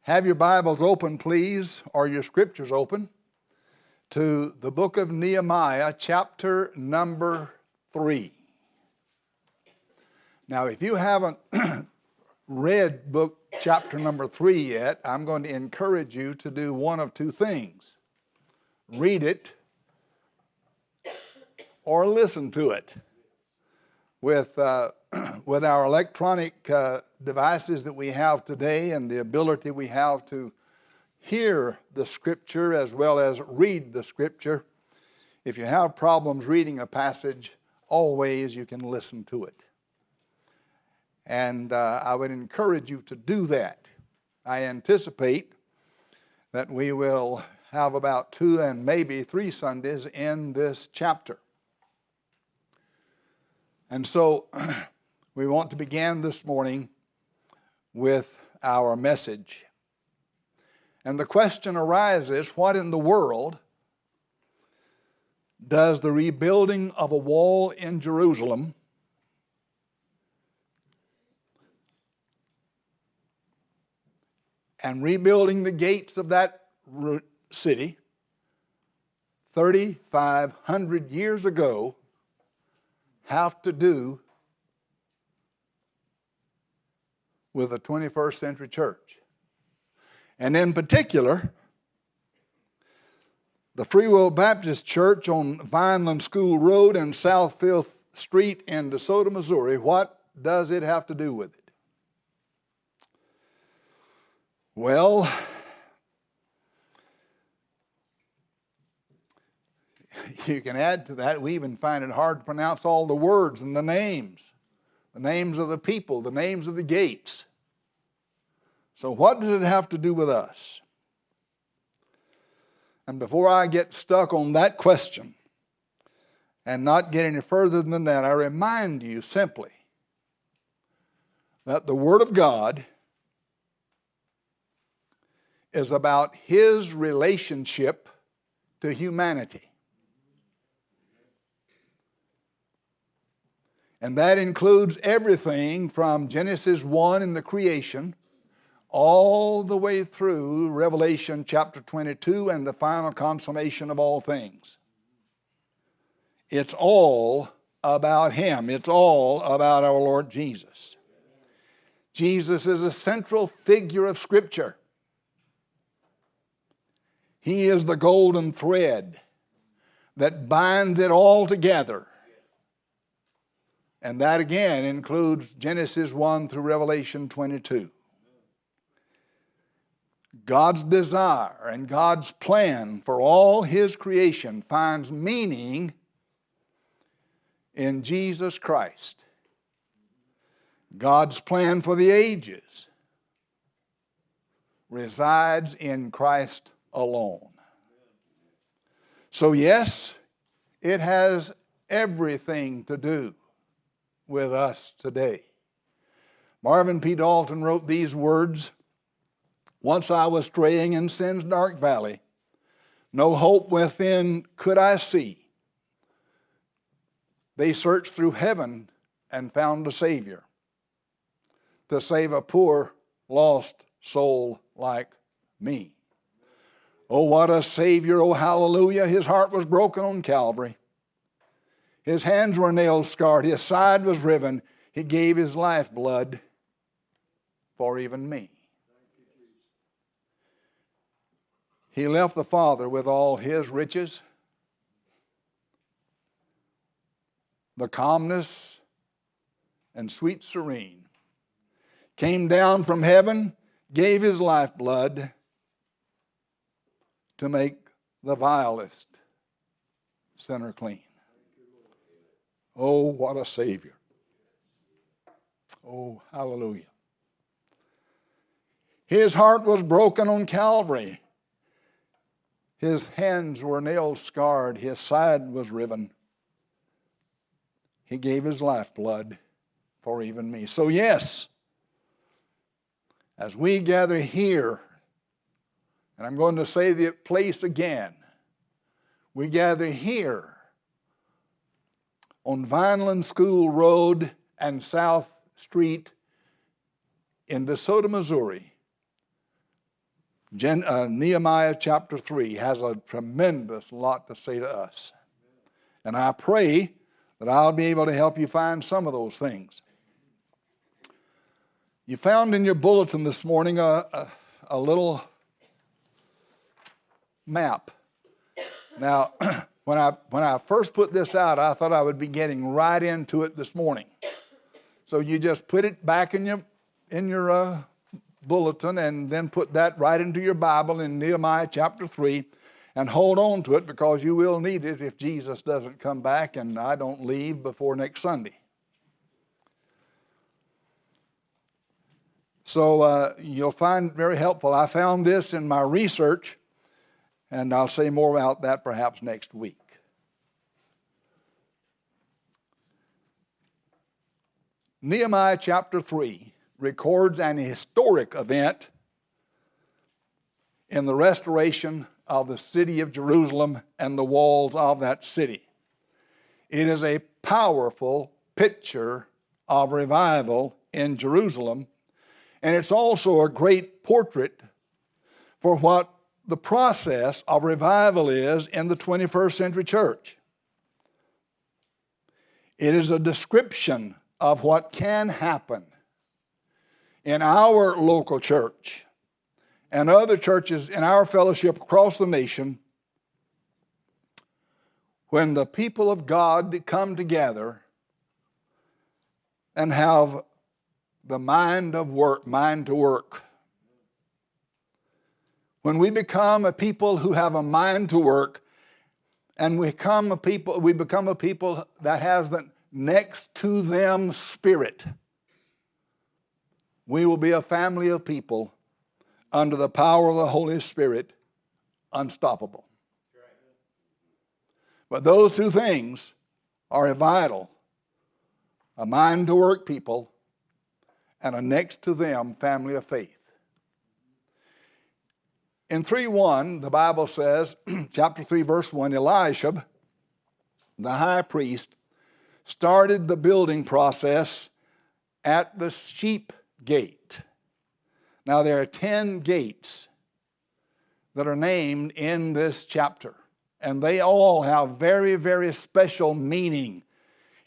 Have your Bibles open, please, or your scriptures open, to the book of Nehemiah, chapter number 3. Now, if you haven't read book chapter number 3 yet, I'm going to encourage you to do one of two things. Read it or listen to it. With our electronic devices that we have today and the ability we have to hear the Scripture as well as read the Scripture, if you have problems reading a passage, always you can listen to it. And I would encourage you to do that. I anticipate that we will have about 2 and maybe 3 Sundays in this chapter. And so we want to begin this morning with our message. And the question arises, what in the world does the rebuilding of a wall in Jerusalem and rebuilding the gates of that city 3,500 years ago have to do with the 21st century church? And in particular, the Free Will Baptist Church on Vineland School Road and South 5th Street in DeSoto, Missouri, what does it have to do with it? Well, you can add to that, we even find it hard to pronounce all the words and the names of the people, the names of the gates. So what does it have to do with us? And before I get stuck on that question and not get any further than that, I remind you simply that the Word of God is about His relationship to humanity. And that includes everything from Genesis 1 in the creation all the way through Revelation chapter 22 and the final consummation of all things. It's all about Him. It's all about our Lord Jesus. Jesus is a central figure of Scripture. He is the golden thread that binds it all together. And that again includes Genesis 1 through Revelation 22. God's desire and God's plan for all His creation finds meaning in Jesus Christ. God's plan for the ages resides in Christ alone. So yes, it has everything to do with us today. Marvin P. Dalton wrote these words: "Once I was straying in sin's dark valley, no hope within could I see. They searched through heaven and found a Savior to save a poor, lost soul like me. Oh, what a Savior, oh, hallelujah. His heart was broken on Calvary. His hands were nail scarred. His side was riven. He gave His lifeblood for even me. He left the Father with all His riches, the calmness and sweet serene. Came down from heaven, gave His lifeblood to make the vilest sinner clean." Oh, what a Savior. Oh, hallelujah. His heart was broken on Calvary. His hands were nail scarred. His side was riven. He gave His lifeblood for even me. So yes, as we gather here, and I'm going to say the place again, we gather here on Vineland School Road and South Street in DeSoto, Missouri, Nehemiah chapter 3 has a tremendous lot to say to us. And I pray that I'll be able to help you find some of those things. You found in your bulletin this morning a little map. Now, when I first put this out, I thought I would be getting right into it this morning. So you just put it back in your bulletin and then put that right into your Bible in Nehemiah chapter 3 and hold on to it, because you will need it if Jesus doesn't come back and I don't leave before next Sunday. So you'll find very helpful. I found this in my research, and I'll say more about that perhaps next week. Nehemiah chapter 3 records an historic event in the restoration of the city of Jerusalem and the walls of that city. It is a powerful picture of revival in Jerusalem, and it's also a great portrait for what the process of revival is in the 21st century church. It is a description of what can happen in our local church and other churches in our fellowship across the nation when the people of God come together and have the mind to work. When we become a people who have a mind to work, and we become a people that has the next to them spirit, we will be a family of people under the power of the Holy Spirit, unstoppable. But those two things are vital: a mind to work people and a next to them family of faith. In 3:1, the Bible says, chapter 3, verse 1, Elisha, the high priest, started the building process at the sheep gate. Now, there are 10 gates that are named in this chapter, and they all have very, very special meaning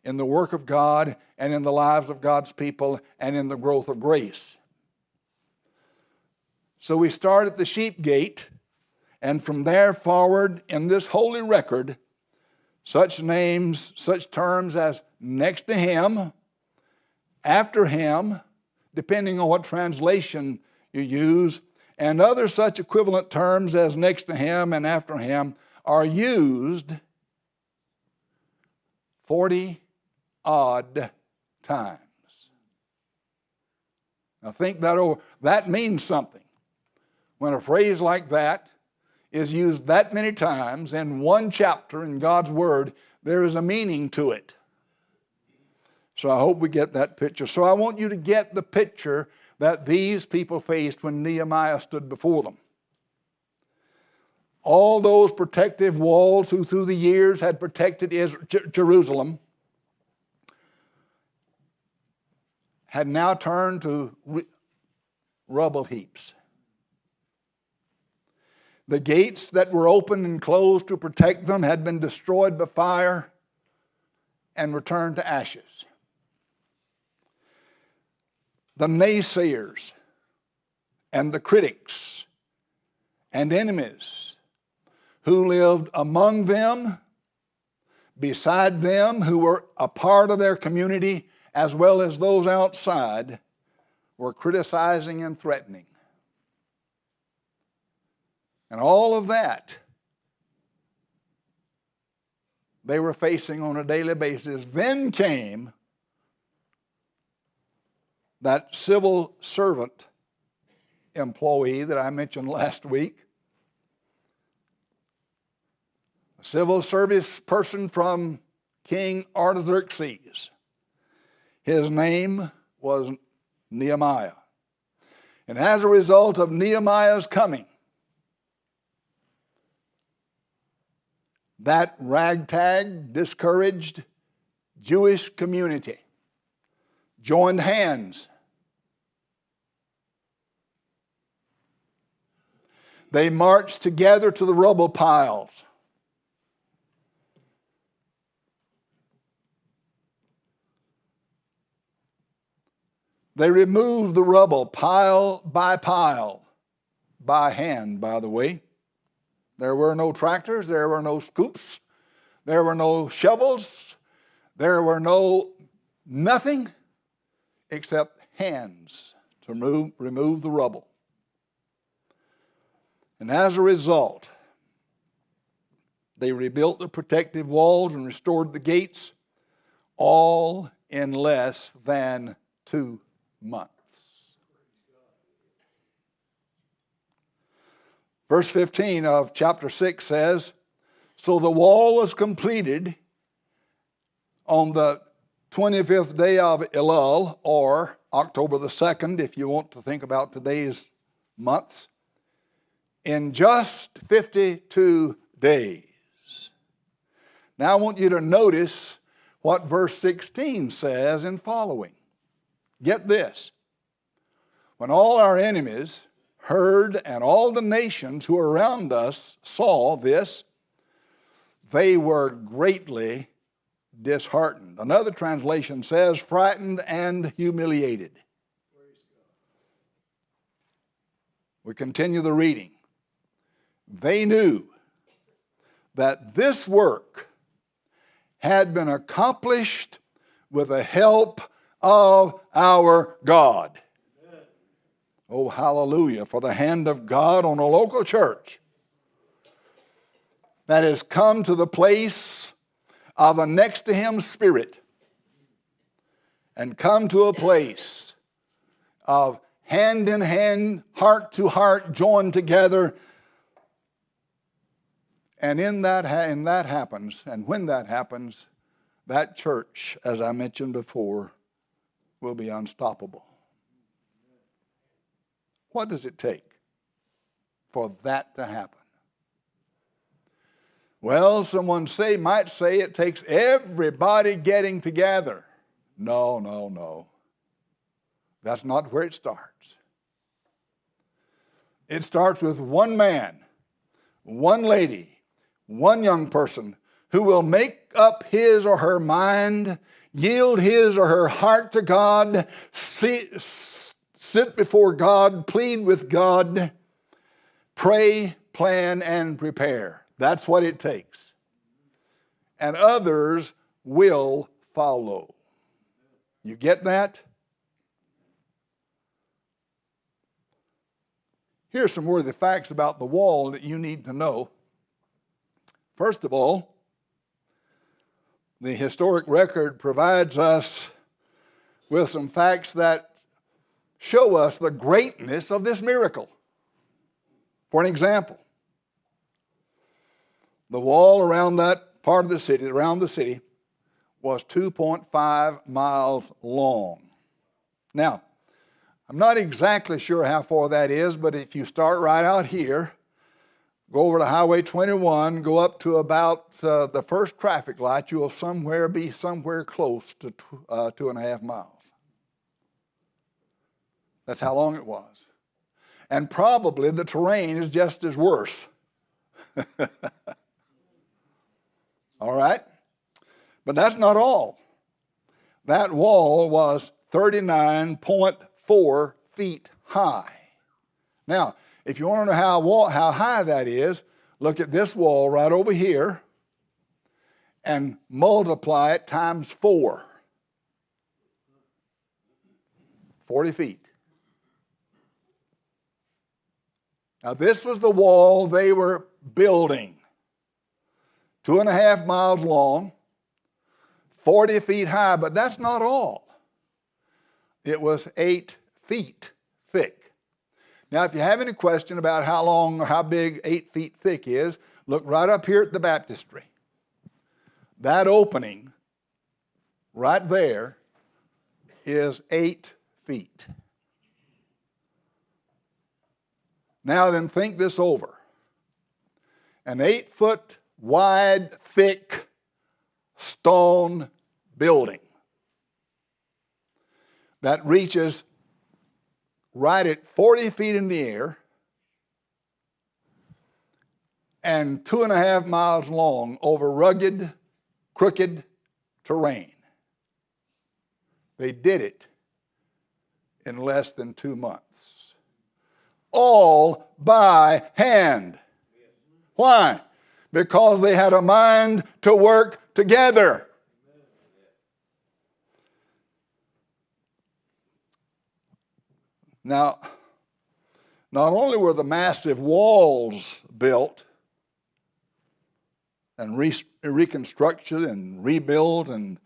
in the work of God and in the lives of God's people and in the growth of grace. So we start at the sheep gate, and from there forward in this holy record, such terms as next to him, after him, depending on what translation you use, and other such equivalent terms as next to him and after him are used 40 odd times. Now think that over. That means something. When a phrase like that is used that many times in one chapter in God's Word, there is a meaning to it. So I hope we get that picture. So I want you to get the picture that these people faced when Nehemiah stood before them. All those protective walls who through the years had protected Jerusalem had now turned to rubble heaps. The gates that were open and closed to protect them had been destroyed by fire and returned to ashes. The naysayers and the critics and enemies who lived among them, beside them, who were a part of their community, as well as those outside, were criticizing and threatening. And all of that they were facing on a daily basis. Then came that civil servant employee that I mentioned last week, a civil service person from King Artaxerxes. His name was Nehemiah. And as a result of Nehemiah's coming, that ragtag, discouraged Jewish community joined hands They marched together to the rubble piles. They removed the rubble pile, by hand, by the way. There were no tractors, there were no scoops, there were no shovels, there were nothing except hands to remove the rubble. And as a result, they rebuilt the protective walls and restored the gates, all in less than 2 months. Verse 15 of chapter 6 says, so the wall was completed on the 25th day of Elul, or October the 2nd, if you want to think about today's months, in just 52 days. Now I want you to notice what verse 16 says in following. Get this. When all our enemies heard and all the nations who were around us saw this, they were greatly disheartened. Another translation says frightened and humiliated. We continue the reading. They knew that this work had been accomplished with the help of our God. Amen. Oh, hallelujah, for the hand of God on a local church that has come to the place of a next to him spirit and come to a place of hand in hand, heart to heart, joined together. And when that happens, that church, as I mentioned before, will be unstoppable. What does it take for that to happen? Well, someone might say it takes everybody getting together. No. That's not where it starts. It starts with one man, one lady, one young person who will make up his or her mind, yield his or her heart to God, sit before God, plead with God, pray, plan, and prepare. That's what it takes. And others will follow. You get that? Here's some worthy facts about the wall that you need to know. First of all, the historic record provides us with some facts that show us the greatness of this miracle. For an example, the wall around that part of the city, was 2.5 miles long. Now, I'm not exactly sure how far that is, but if you start right out here, go over to Highway 21, go up to about the first traffic light, you'll be somewhere close to 2.5 miles. That's how long it was. And probably the terrain is just as worse. All right? But that's not all. That wall was 39.4 feet high. Now, if you want to know how high that is, look at this wall right over here and multiply it times 4. 40 feet. Now, this was the wall they were building. 2.5 miles long, 40 feet high, but that's not all. It was 8 feet thick. Now, if you have any question about how long or how big 8 feet thick is, look right up here at the baptistry. That opening right there is 8 feet. Now then, think this over. An 8-foot wide, thick stone building that reaches right at 40 feet in the air and 2.5 miles long over rugged, crooked terrain. They did it in less than 2 months. All by hand. Why? Because they had a mind to work together. Now, not only were the massive walls built and reconstructed and rebuilt and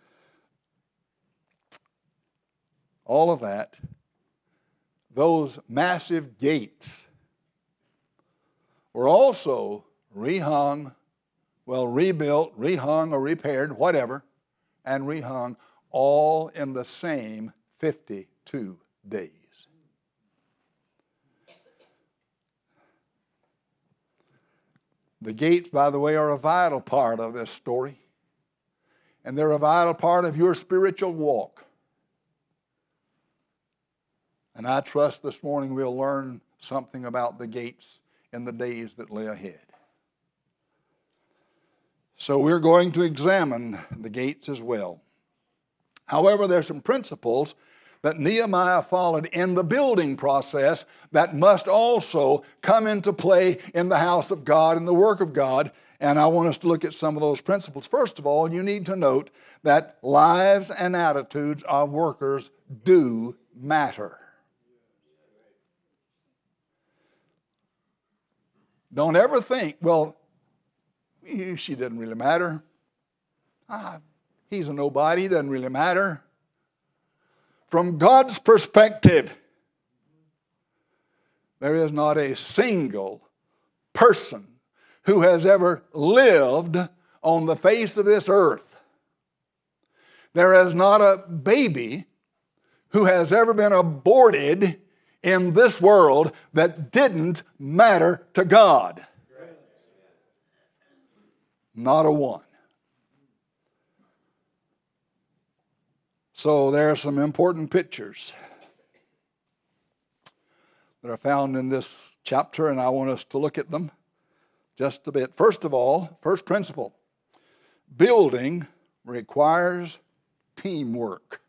all of that, those massive gates were also rebuilt, rehung, or repaired, whatever, and rehung all in the same 52 days. The gates, by the way, are a vital part of this story. And they're a vital part of your spiritual walk. And I trust this morning we'll learn something about the gates in the days that lay ahead. So we're going to examine the gates as well. However, there's some principles that Nehemiah followed in the building process that must also come into play in the house of God and the work of God. And I want us to look at some of those principles. First of all, you need to note that lives and attitudes of workers do matter. Don't ever think, well, she doesn't really matter. He's a nobody, he doesn't really matter. From God's perspective, there is not a single person who has ever lived on the face of this earth. There is not a baby who has ever been aborted in this world that didn't matter to God. Not a one. So there are some important pictures that are found in this chapter, and I want us to look at them just a bit. First of all, first principle, building requires teamwork.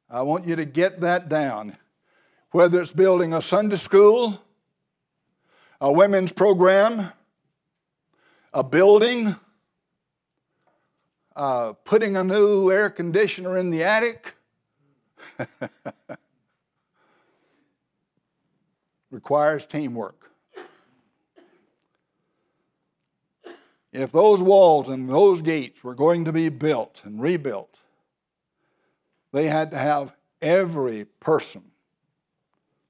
I want you to get that down. Whether it's building a Sunday school, a women's program, a building, putting a new air conditioner in the attic, requires teamwork. If those walls and those gates were going to be built and rebuilt, they had to have every person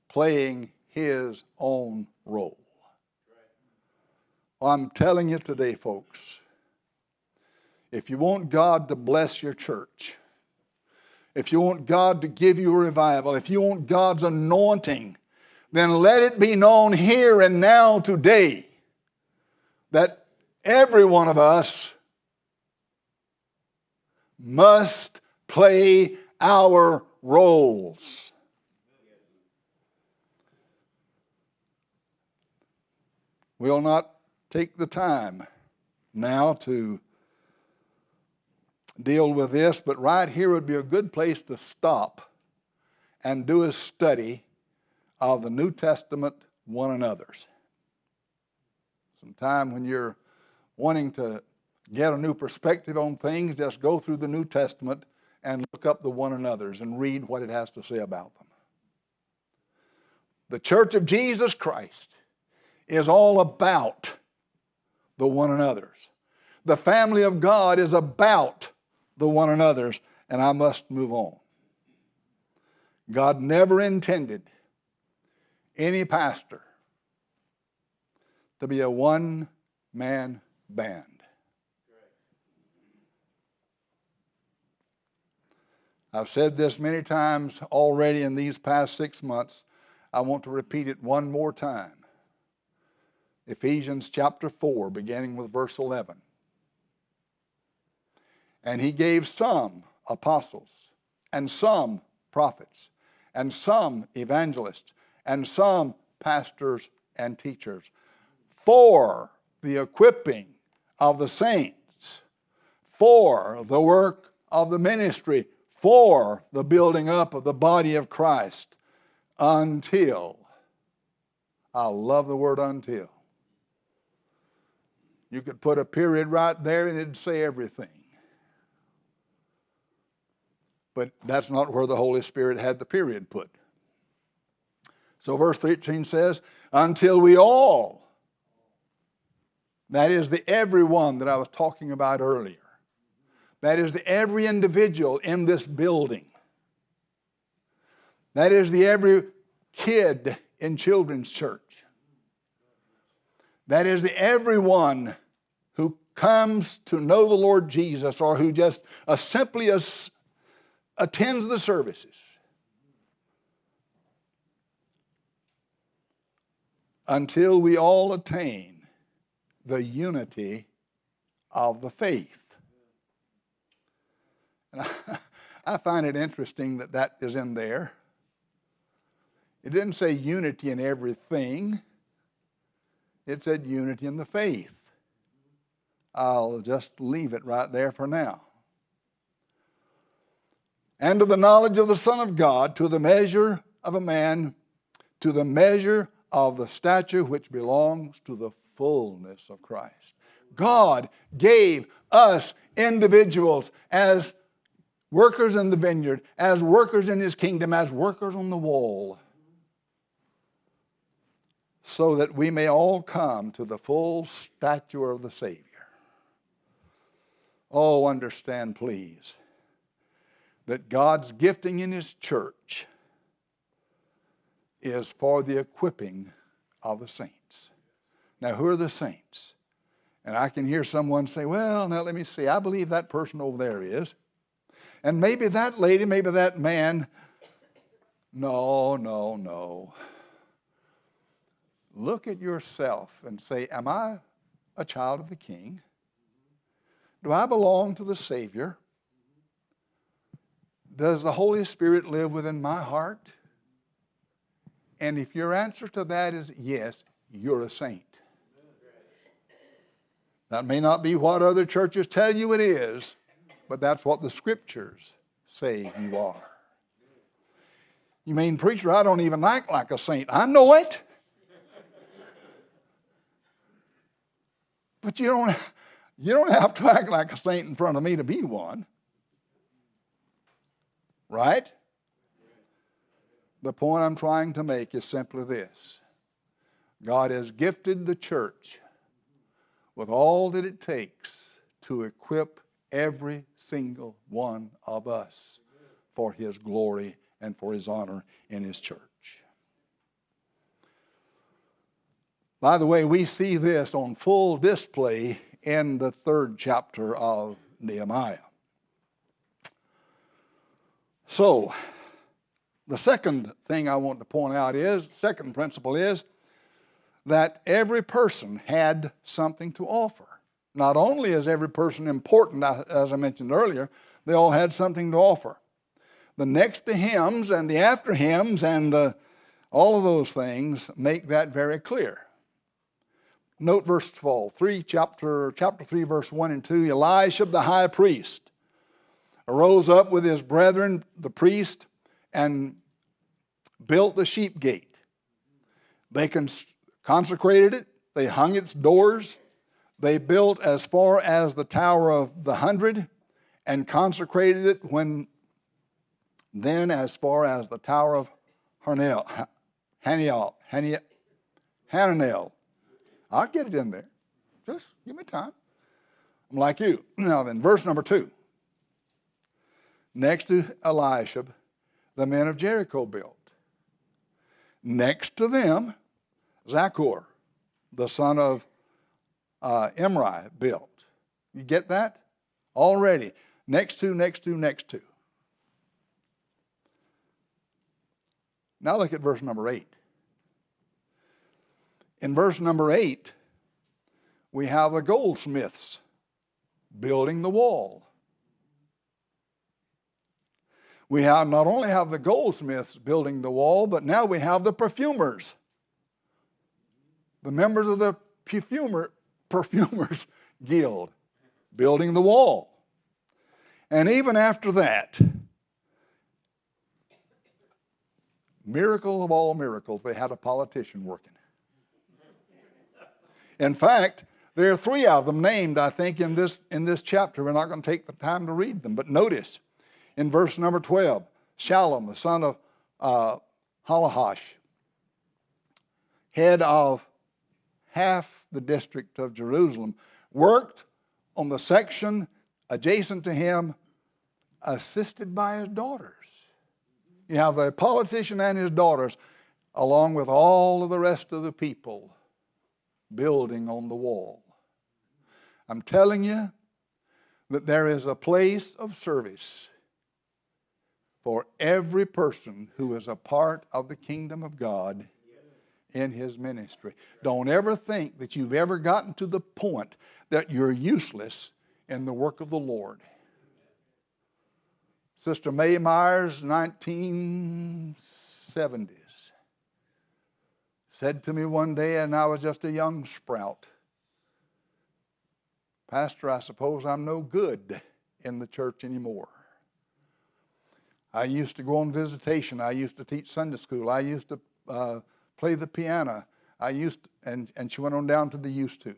playing his own role. Well, I'm telling you today, folks, if you want God to bless your church, if you want God to give you a revival, if you want God's anointing, then let it be known here and now today that every one of us must play our roles. We'll not take the time now to deal with this, but right here would be a good place to stop and do a study of the New Testament one another's. Sometime when you're wanting to get a new perspective on things, just go through the New Testament and look up the one another's and read what it has to say about them. The Church of Jesus Christ is all about the one another's. The family of God is about the one another's, and I must move on. God never intended any pastor to be a one-man band. I've said this many times already in these past 6 months. I want to repeat it one more time. Ephesians chapter 4, beginning with verse 11. And he gave some apostles, and some prophets, and some evangelists, and some pastors and teachers for the equipping of the saints, for the work of the ministry, for the building up of the body of Christ, until. I love the word until. You could put a period right there and it'd say everything. But that's not where the Holy Spirit had the period put. So verse 13 says, until we all, that is the everyone that I was talking about earlier. That is the every individual in this building. That is the every kid in children's church. That is the everyone who comes to know the Lord Jesus or who just simply attends the services. Until we all attain the unity of the faith. And I find it interesting that that is in there. It didn't say unity in everything. It said unity in the faith. I'll just leave it right there for now. And to the knowledge of the Son of God, to the measure of a man, to the measure of the stature which belongs to the fullness of Christ. God gave us individuals as workers in the vineyard, as workers in His kingdom, as workers on the wall, so that we may all come to the full stature of the Savior. Oh, understand, please, that God's gifting in His church is for the equipping of the saints. Now, who are the saints? And I can hear someone say, well, now let me see, I believe that person over there is. And maybe that lady, maybe that man. No. Look at yourself and say, am I a child of the King? Do I belong to the Savior? Does the Holy Spirit live within my heart? And if your answer to that is yes, you're a saint. That may not be what other churches tell you it is, but that's what the Scriptures say you are. You mean, preacher, I don't even act like a saint. I know it. But you don't have to act like a saint in front of me to be one. Right? The point I'm trying to make is simply this. God has gifted the church with all that it takes to equip every single one of us for His glory and for His honor in His church. By the way, we see this on full display in the 3rd chapter of Nehemiah. So, the second thing I want to point out is, second principle is, that every person had something to offer. Not only is every person important, as I mentioned earlier, they all had something to offer. The next to hymns and the after hymns and all of those things make that very clear. Note verse 12, chapter 3, verse 1 and 2. Elisha, the high priest, arose up with his brethren, the priest, and built the sheep gate. They consecrated it. They hung its doors. They built as far as the Tower of the 100 and consecrated it then as far as the Tower of Hananel. I'll get it in there. Just give me time. I'm like you. Now then, verse number 2. Next to Elisha, the men of Jericho built. Next to them, Zachor, the son of Imri, built. You get that? Already. Next to. Now look at verse number 8. In verse number 8, we have the goldsmiths building the wall. We have not only have the goldsmiths building the wall, but now we have the perfumers. The members of the perfumers guild, building the wall. And even after that, miracle of all miracles, they had a politician working. In fact, there are 3 of them named, I think, in this chapter. We're not going to take the time to read them, but notice in verse number 12, Shallum, the son of Halahash, head of half the district of Jerusalem, worked on the section adjacent to him, assisted by his daughters. You have the politician and his daughters, along with all of the rest of the people, building on the wall. I'm telling you that there is a place of service for every person who is a part of the kingdom of God in his ministry. Don't ever think that you've ever gotten to the point that you're useless in the work of the Lord. Sister May Myers, 1970s, said to me one day, and I was just a young sprout, "Pastor, I suppose I'm no good in the church anymore. I used to go on visitation. I used to teach Sunday school. I used to play the piano. And she went on down to the used tos.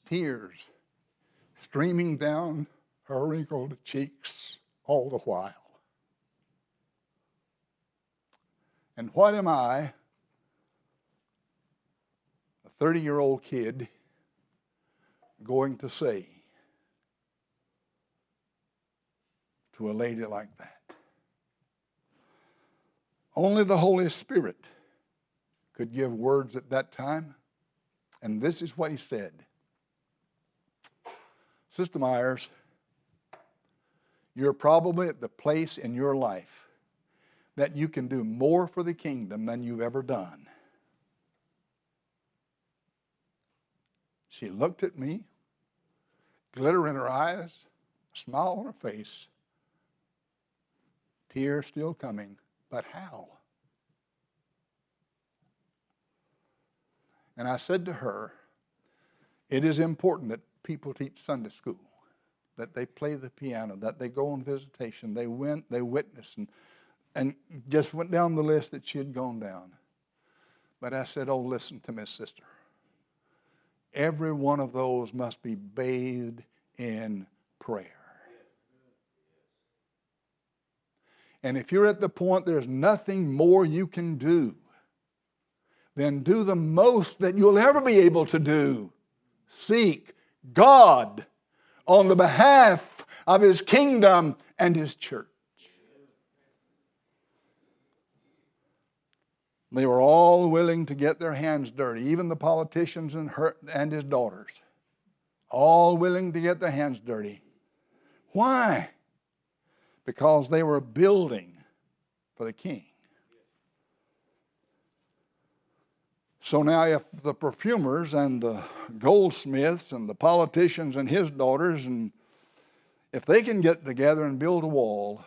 Tears streaming down her wrinkled cheeks all the while. And what am I, a 30-year-old kid, going to say to a lady like that? Only the Holy Spirit could give words at that time. And this is what he said. Sister Myers, you're probably at the place in your life that you can do more for the kingdom than you've ever done. She looked at me, glitter in her eyes, a smile on her face, tears still coming. But how? And I said to her, it is important that people teach Sunday school, that they play the piano, that they go on visitation, they witness, and just went down the list that she had gone down. But I said, oh, listen to me, sister. Every one of those must be bathed in prayer. And if you're at the point there's nothing more you can do, then do the most that you'll ever be able to do. Seek God on the behalf of his kingdom and his church. They were all willing to get their hands dirty, even the politicians and his daughters. All willing to get their hands dirty. Why? Because they were building for the king. So now if the perfumers and the goldsmiths and the politicians and his daughters, and if they can get together and build a wall,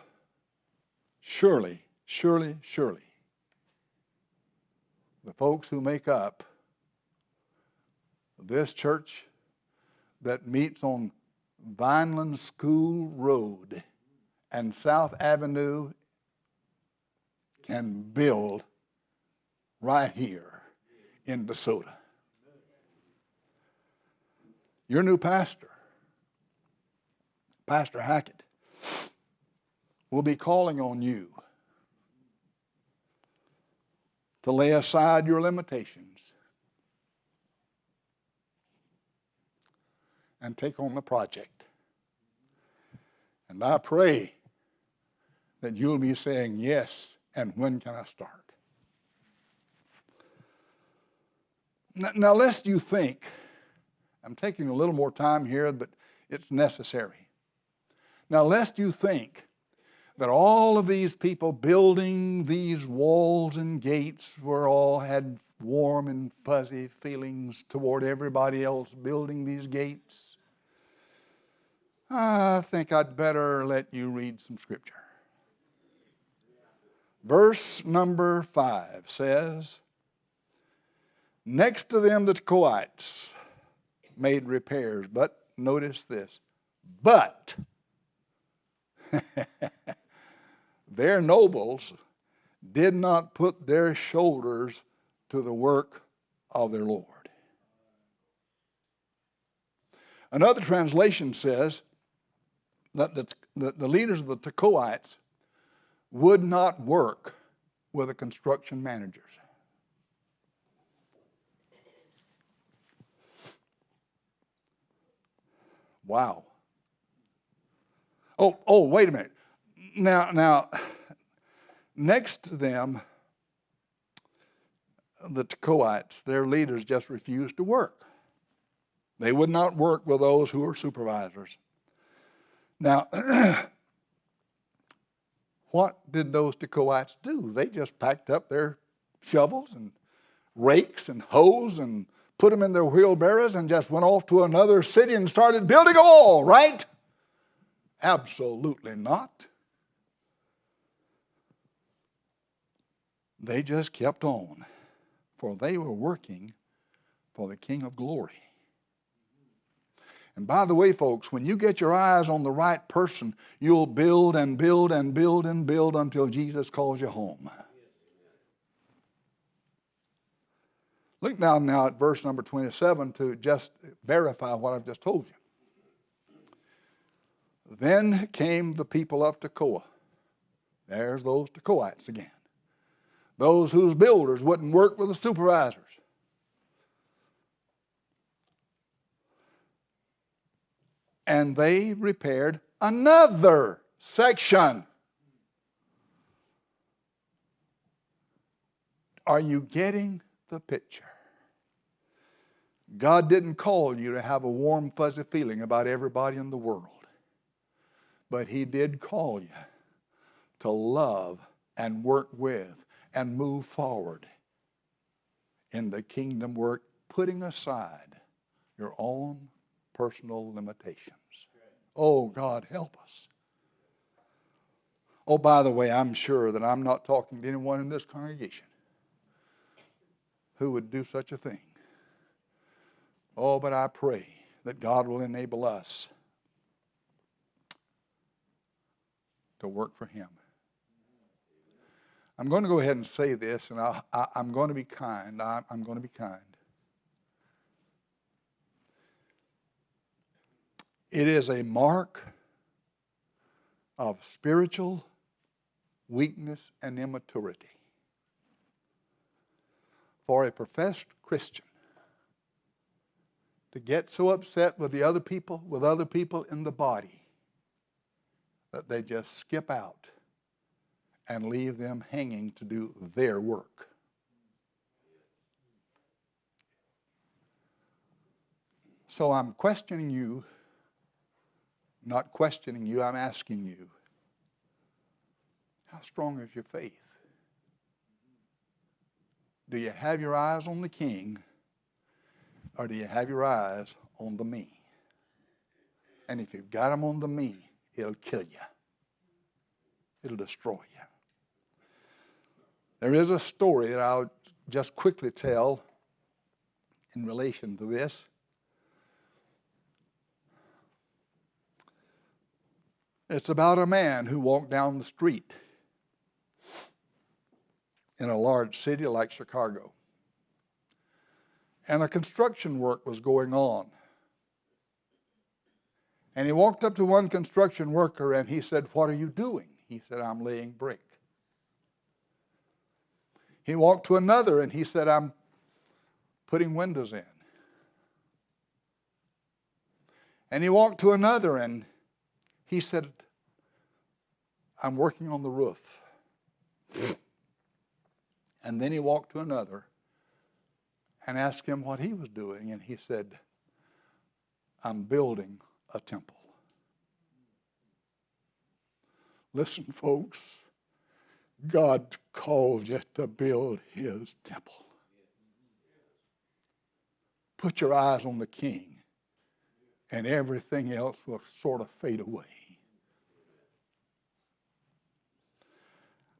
surely, surely, surely, the folks who make up this church that meets on Vineland School Road and South Avenue can build right here in DeSoto. Your new pastor, Pastor Hackett, will be calling on you to lay aside your limitations and take on the project. And I pray that you'll be saying, yes, and when can I start? Now, lest you think, I'm taking a little more time here, but it's necessary. Now, lest you think that all of these people building these walls and gates had warm and fuzzy feelings toward everybody else building these gates, I think I'd better let you read some scripture. Verse number 5 says, Next to them, the Tekoites made repairs. But notice this. But their nobles did not put their shoulders to the work of their Lord. Another translation says that the leaders of the Tekoites would not work with the construction managers. Wow. Oh, wait a minute. Now, next to them, the Tekoites, their leaders just refused to work. They would not work with those who were supervisors. Now, what did those Tekoites do? They just packed up their shovels and rakes and hoes and put them in their wheelbarrows and just went off to another city and started building a wall, right? Absolutely not. They just kept on, for they were working for the King of Glory. And by the way, folks, when you get your eyes on the right person, you'll build and build and build and build until Jesus calls you home. Look now at verse number 27 to just verify what I've just told you. Then came the people of Tekoa. There's those Tekoites again. Those whose builders wouldn't work with the supervisors. And they repaired another section. Are you getting the picture? God didn't call you to have a warm, fuzzy feeling about everybody in the world. But He did call you to love and work with and move forward in the kingdom work, putting aside your own personal limitations. Oh, God, help us. Oh, by the way, I'm sure that I'm not talking to anyone in this congregation who would do such a thing. Oh, but I pray that God will enable us to work for Him. I'm going to go ahead and say this, and I'm going to be kind. I'm going to be kind. It is a mark of spiritual weakness and immaturity for a professed Christian to get so upset with other people in the body, that they just skip out and leave them hanging to do their work. So I'm questioning you, not questioning you, I'm asking you, how strong is your faith? Do you have your eyes on the King, or do you have your eyes on the me? And if you've got them on the me, it'll kill you. It'll destroy you. There is a story that I'll just quickly tell in relation to this. It's about a man who walked down the street in a large city like Chicago. And a construction work was going on. And he walked up to one construction worker and he said, "What are you doing?" He said, "I'm laying brick." He walked to another and he said, "I'm putting windows in." And he walked to another and he said, "I'm working on the roof." And then he walked to another and asked him what he was doing, and he said, "I'm building a temple." Listen, folks, God calls you to build His temple. Put your eyes on the King, and everything else will sort of fade away.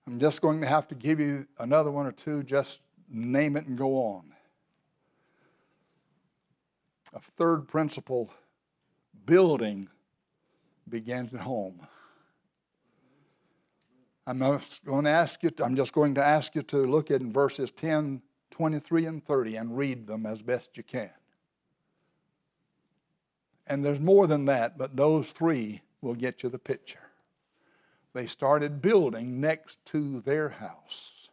I'm just going to have to give you another one or two, just name it and go on. A third principle, building begins at home. I'm just going to ask you to look at verses 10, 23, and 30 and read them as best you can. And there's more than that, but those three will get you the picture. They started building next to their house.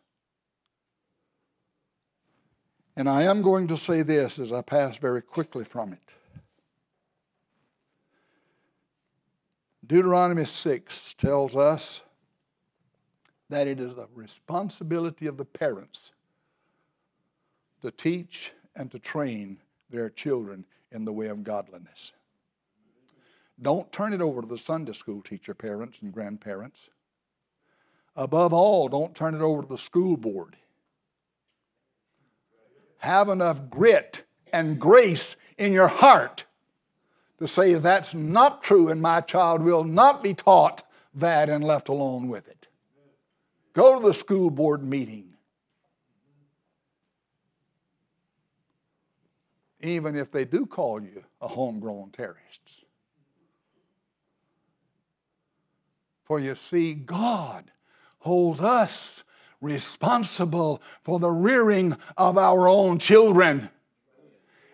And I am going to say this as I pass very quickly from it. Deuteronomy 6 tells us that it is the responsibility of the parents to teach and to train their children in the way of godliness. Don't turn it over to the Sunday school teacher, parents and grandparents. Above all, don't turn it over to the school board. Have enough grit and grace in your heart to say that's not true and my child will not be taught that and left alone with it. Go to the school board meeting. Even if they do call you a homegrown terrorist. For you see, God holds us responsible for the rearing of our own children.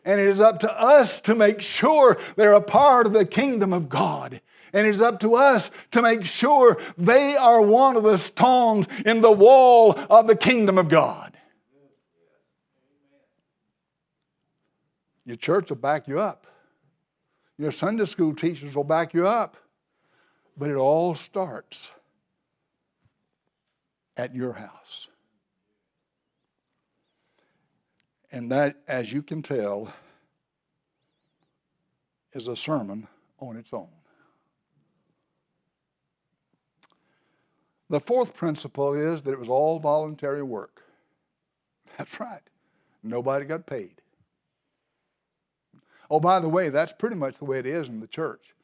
And it is up to us to make sure they're a part of the kingdom of God. And it's up to us to make sure they are one of the stones in the wall of the kingdom of God. Your church will back you up. Your Sunday school teachers will back you up. But it all starts at your house. And that, as you can tell, is a sermon on its own. The fourth principle is that it was all voluntary work. That's right. Nobody got paid. Oh, by the way, that's pretty much the way it is in the church.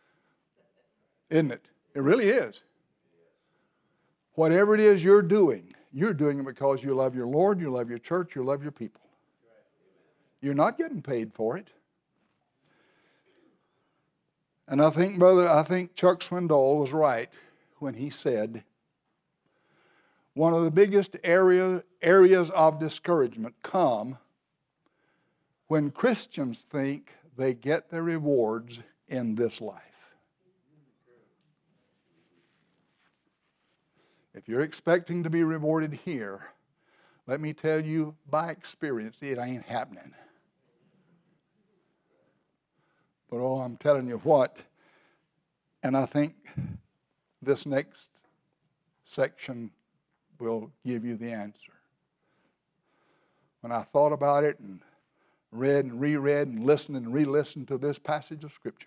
Isn't it? It really is. Whatever it is you're doing it because you love your Lord, you love your church, you love your people. You're not getting paid for it. And I think Chuck Swindoll was right when he said, one of the biggest areas of discouragement come when Christians think they get their rewards in this life. If you're expecting to be rewarded here, let me tell you by experience, it ain't happening. But oh, I'm telling you what, and I think this next section will give you the answer. When I thought about it and read and reread and listened and re-listened to this passage of Scripture,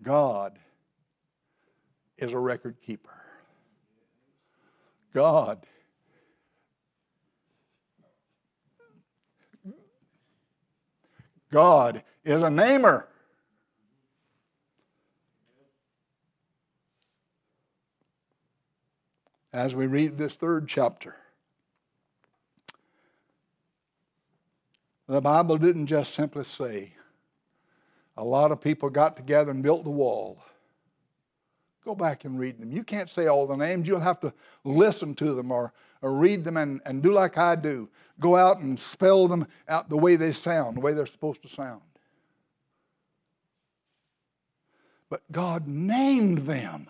God is a record keeper. God is a namer. As we read this third chapter, the Bible didn't just simply say, a lot of people got together and built the wall. Go back and read them. You can't say all the names. You'll have to listen to them or read them and do like I do. Go out and spell them out the way they sound, the way they're supposed to sound. But God named them.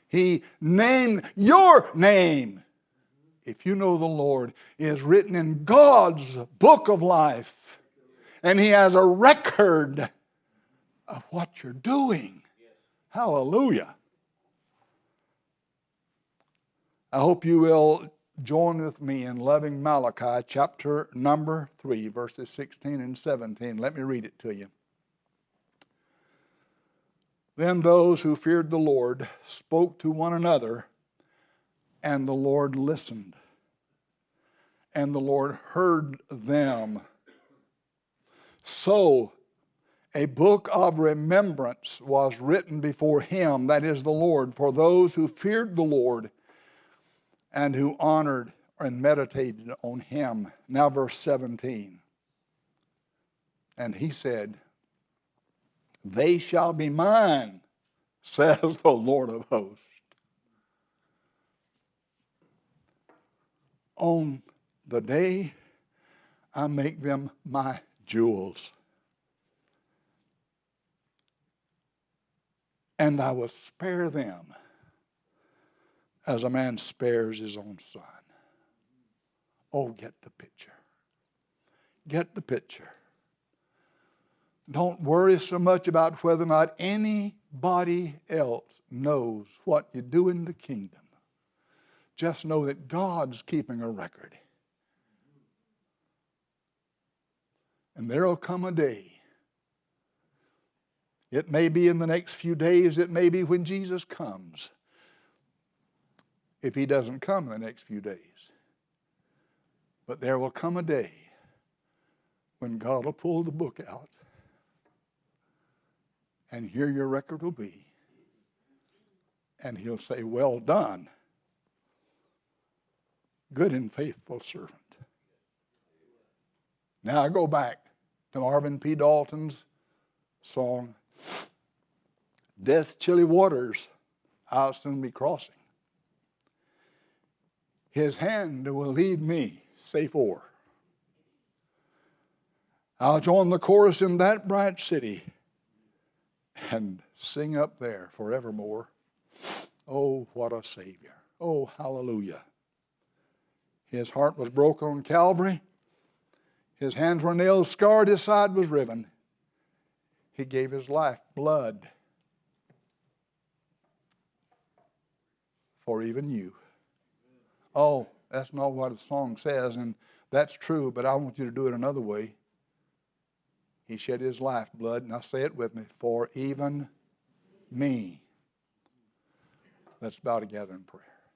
He named your name. If you know the Lord, is written in God's book of life. And He has a record of what you're doing. Hallelujah. I hope you will join with me in loving Malachi chapter number 3, verses 16 and 17. Let me read it to you. Then those who feared the Lord spoke to one another, and the Lord listened. And the Lord heard them. So a book of remembrance was written before Him, that is the Lord, for those who feared the Lord and who honored and meditated on him. Now verse 17. And he said, they shall be mine, says the Lord of hosts. On the day I make them my jewels, and I will spare them as a man spares his own son. Oh, get the picture. Get the picture. Don't worry so much about whether or not anybody else knows what you do in the kingdom. Just know that God's keeping a record. And there will come a day. It may be in the next few days. It may be when Jesus comes. If he doesn't come in the next few days. But there will come a day when God will pull the book out. And here your record will be. And he'll say, well done, good and faithful servant. Now I go back to Marvin P. Dalton's song, Death's chilly waters I'll soon be crossing. His hand will lead me safe o'er. I'll join the chorus in that bright city and sing up there forevermore. Oh, what a Savior. Oh, hallelujah. His heart was broken on Calvary. His hands were nailed, scarred, his side was riven. He gave his life blood for even you. Oh, that's not what the song says, and that's true, but I want you to do it another way. He shed his life blood, now say it with me, for even me. Let's bow together in prayer.